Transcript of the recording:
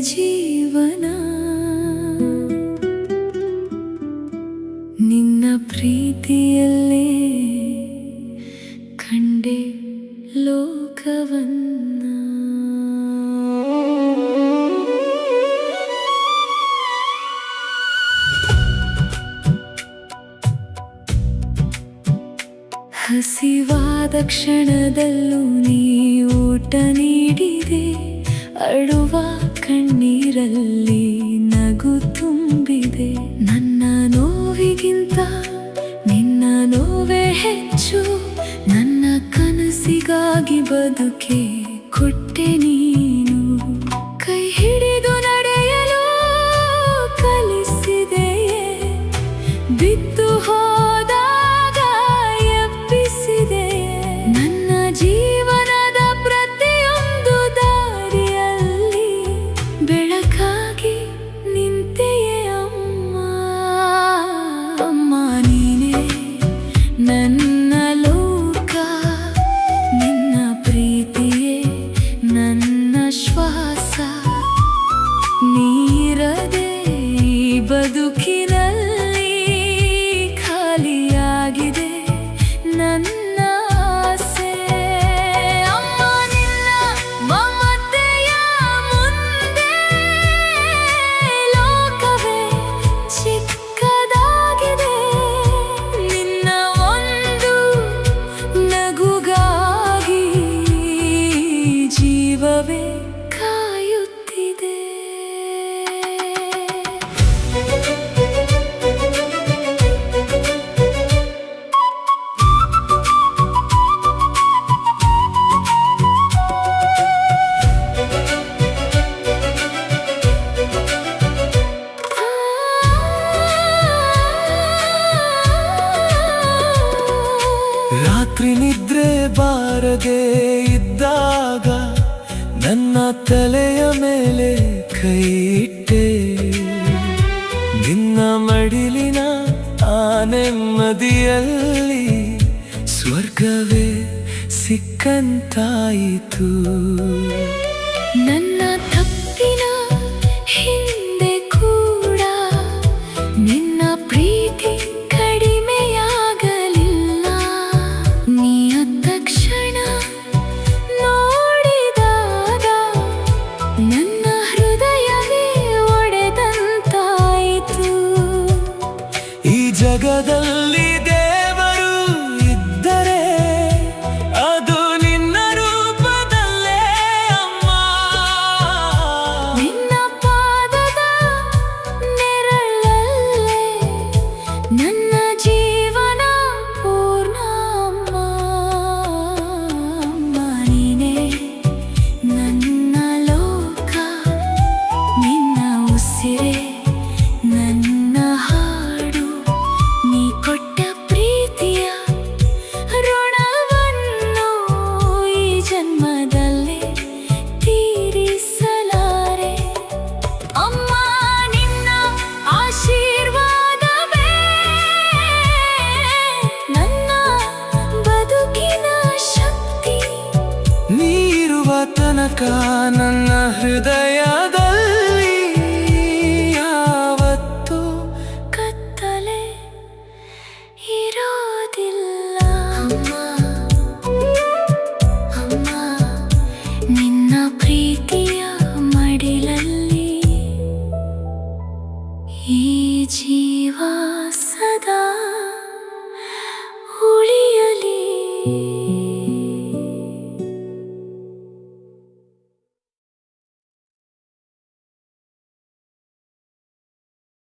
ಜೀವನ ನಿನ್ನ ಪ್ರೀತಿಯಲ್ಲೇ ಕಂಡೆ ಲೋಕವನ್ನ. ಹಸಿವಾದ ಕ್ಷಣದಲ್ಲೂ ನೀ ಊಟ ನೀಡಿದೆ, ಅಳುವ ಕಣ್ಣೀರಲ್ಲಿ ನಗು ತುಂಬಿದೆ. ನನ್ನ ನೋವಿಗಿಂತ ನಿನ್ನ ನೋವೇ ಹೆಚ್ಚು, ನನ್ನ ಕನಸಿಗಾಗಿ ಬದುಕೆ ಕೊಟ್ಟೆ ನೀನು. ಕೈ ಹಿಡಿದು ನಡೆಯಲು ಕಲಿಸಿದೆಯೇ, ಬಿದ್ದು ಹೋದಾಗ ಎಬ್ಬಿಸಿದೆಯೇ. ನನ್ನ ಜೀವನದ ಪ್ರತಿಯೊಂದು ದಾರಿಯಲ್ಲಿ ಬೆಳಕಾಗಿ ನಿಂತೆಯೇ ಅಮ್ಮ. ಅಮ್ಮ ನೀನೇ ನನ್ನ ಲೋಕ, ನಿನ್ನ ಪ್ರೀತಿಯೇ ನನ್ನ ಶ್ವಾಸ. ನೀರದೆ ಈ ಬದುಕಿನಲ್ಲಿ ಖಾಲಿಯಾಗಿದೆ ನನ್ನ ಆಸೆ. ಅಮ್ಮ ನಿನ್ನ ಮಮತೆಯ ಮುಂದೆ ಲೋಕವೇ ಚಿಕ್ಕದಾಗಿದೆ. ನಿನ್ನ ಒಂದು ನಗುಗಾಗಿ ಜೀವವೇ ಕಾಯುತ್ತಿದೆ. ರಾತ್ರಿ ನಿದ್ರೆ ಬಾರದೆ ಇದ್ದಾಗ ನನ್ನ ತಲೆಯ ಮೇಲೆ ಕೈ ಇಟ್ಟೆ. ನಿನ್ನ ಮಡಿಲಿನ ಆ ನೆಮ್ಮದಿಯಲ್ಲಿ ಸ್ವರ್ಗವೇ ಸಿಕ್ಕಂತಾಯಿತು. ನನ್ನ ತಪ್ಪಿನ ಹಿಂದೆ ಕೂಡ ನಿನ್ನ ಪ್ರೀತಿ ಕಡಿಮೆಯಾಗಲಿಲ್ಲ. ನೀ ತಕ್ಷಣ ನೋಡಿದಾಗ ನನ್ನ ಹೃದಯವೇ ಒಡೆದಂತಾಯಿತು. ಈ ಜಗದಲ್ಲಿ ದೇವರು ಇದ್ದರೆ ಅದು ನಿನ್ನ ರೂಪದಲ್ಲೇ ಅಮ್ಮ. ನಿನ್ನ ಪಾದದ ನೆರಳಲ್ಲೇ ನನ್ನ ಜೀವನ ಪೂರ್ಣ ಅಮ್ಮ. ಅಮ್ಮ ನೀನೇ ನನ್ನ ಲೋಕ, ನಿನ್ನ ಉಸಿರೇ ನನ್ನ ಹಾಡು. ನೀ ಕೊಟ್ಟ ಪ್ರೀತಿಯ ಋಣವನ್ನು ಈ ಜನ್ಮದಲ್ಲೇ ತೀರಿಸಲಾರೆ. ಅಮ್ಮ ನಿನ್ನ ಆಶೀರ್ವಾದವೇ ನನ್ನ ಬದುಕಿನ ಶಕ್ತಿ. ನೀರುವ ತನಕ ನನ್ನ ಹೃದಯದಲ್ಲಿ ಯಾವತ್ತೂ ಕತ್ತಲೆ ಇರೋದಿಲ್ಲ. ಅಮ್ಮ ಅಮ್ಮ ನಿನ್ನ ಪ್ರೀತಿಯ ಮಡಿಲಲ್ಲಿ ಈ ಜೀವ ಸದಾ ಉಳಿಯಲಿ.